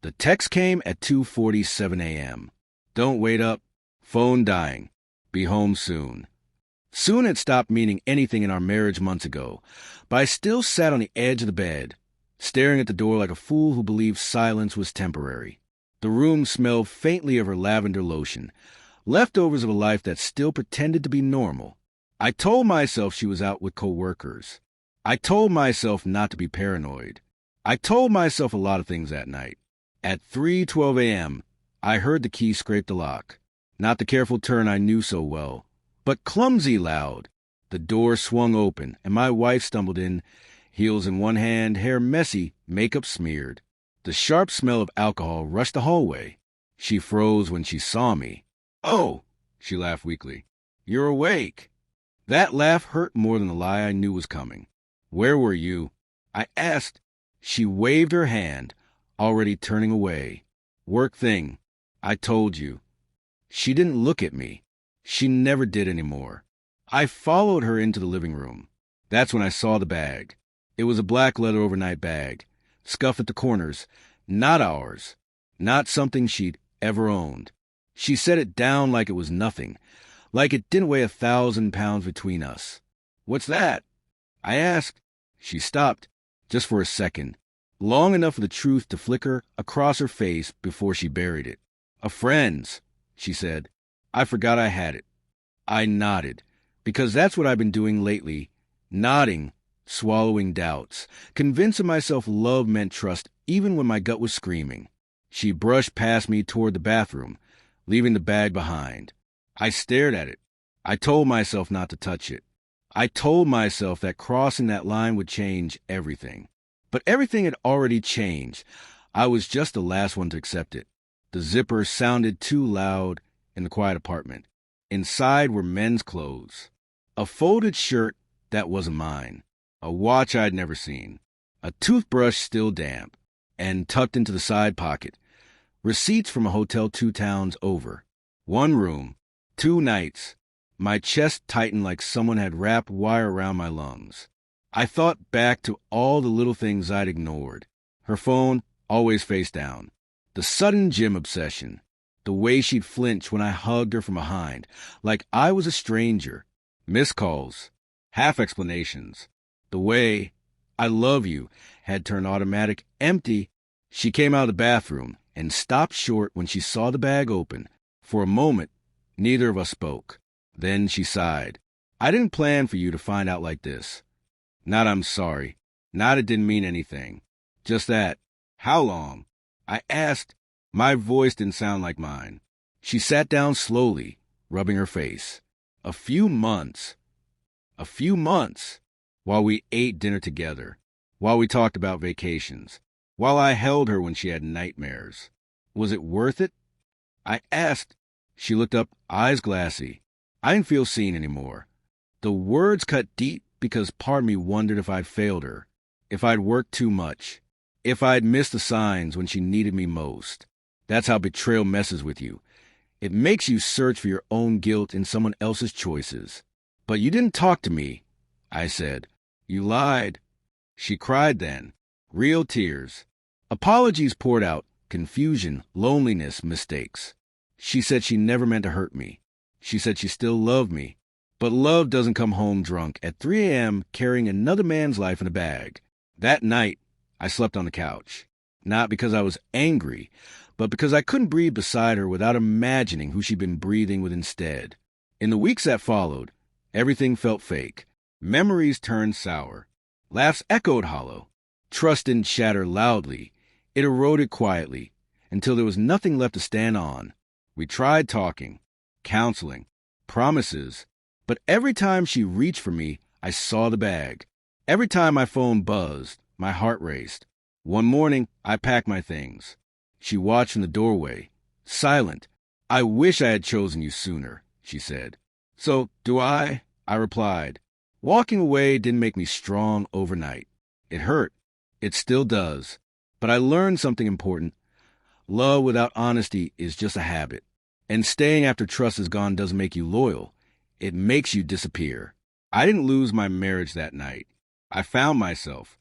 The text came at 2:47 a.m. Don't wait up. Phone dying. Be home soon. Soon had stopped meaning anything in our marriage months ago, but I still sat on the edge of the bed, staring at the door like a fool who believed silence was temporary. The room smelled faintly of her lavender lotion, leftovers of a life that still pretended to be normal. I told myself she was out with coworkers. I told myself not to be paranoid. I told myself a lot of things that night. At 3:12 a.m., I heard the key scrape the lock. Not the careful turn I knew so well, but clumsy loud. The door swung open, and my wife stumbled in, heels in one hand, hair messy, makeup smeared. The sharp smell of alcohol rushed the hallway. She froze when she saw me. "Oh," she laughed weakly. "You're awake." That laugh hurt more than the lie I knew was coming. "Where were you?" I asked. She waved her hand, already turning away. "Work thing. I told you." She didn't look at me. She never did anymore. I followed her into the living room. That's when I saw the bag. It was a black leather overnight bag, scuffed at the corners. Not ours. Not something she'd ever owned. She set it down like it was nothing, like it didn't weigh 1,000 pounds between us. "What's that?" I asked. She stopped, just for a second, long enough for the truth to flicker across her face before she buried it. "A friend's," she said. I forgot I had it. I nodded, because that's what I've been doing lately, nodding, swallowing doubts, convincing myself love meant trust even when my gut was screaming. She brushed past me toward the bathroom, leaving the bag behind. I stared at it. I told myself not to touch it. I told myself that crossing that line would change everything. But everything had already changed. I was just the last one to accept it. The zipper sounded too loud in the quiet apartment. Inside were men's clothes. A folded shirt that wasn't mine. A watch I'd never seen. A toothbrush still damp and tucked into the side pocket. Receipts from a hotel 2 towns over. 1 room, 2 nights. My chest tightened like someone had wrapped wire around my lungs. I thought back to all the little things I'd ignored. Her phone, always face down. The sudden gym obsession. The way she'd flinch when I hugged her from behind, like I was a stranger. Missed calls. Half explanations. The way "I love you" had turned automatic empty. She came out of the bathroom and stopped short when she saw the bag open. For a moment, neither of us spoke. Then she sighed. "I didn't plan for you to find out like this." Not "I'm sorry." Not "it didn't mean anything." Just that. "How long?" I asked. My voice didn't sound like mine. She sat down slowly, rubbing her face. "A few months." A few months. While we ate dinner together. While we talked about vacations. While I held her when she had nightmares. Was it worth it? I asked. She looked up, eyes glassy. I didn't feel seen anymore. The words cut deep because part of me wondered if I'd failed her, if I'd worked too much, if I'd missed the signs when she needed me most. That's how betrayal messes with you. It makes you search for your own guilt in someone else's choices. "But you didn't talk to me," I said. "You lied." She cried then. Real tears. Apologies poured out, confusion, loneliness, mistakes. She said she never meant to hurt me. She said she still loved me. But love doesn't come home drunk at 3 a.m. carrying another man's life in a bag. That night, I slept on the couch. Not because I was angry, but because I couldn't breathe beside her without imagining who she'd been breathing with instead. In the weeks that followed, everything felt fake. Memories turned sour. Laughs echoed hollow. Trust didn't shatter loudly. It eroded quietly, until there was nothing left to stand on. We tried talking, counseling, promises, but every time she reached for me, I saw the bag. Every time my phone buzzed, my heart raced. One morning, I packed my things. She watched from the doorway, silent. "I wish I had chosen you sooner," she said. "So, do I?" I replied. Walking away didn't make me strong overnight. It hurt. It still does. But I learned something important. Love without honesty is just a habit. And staying after trust is gone doesn't make you loyal. It makes you disappear. I didn't lose my marriage that night. I found myself.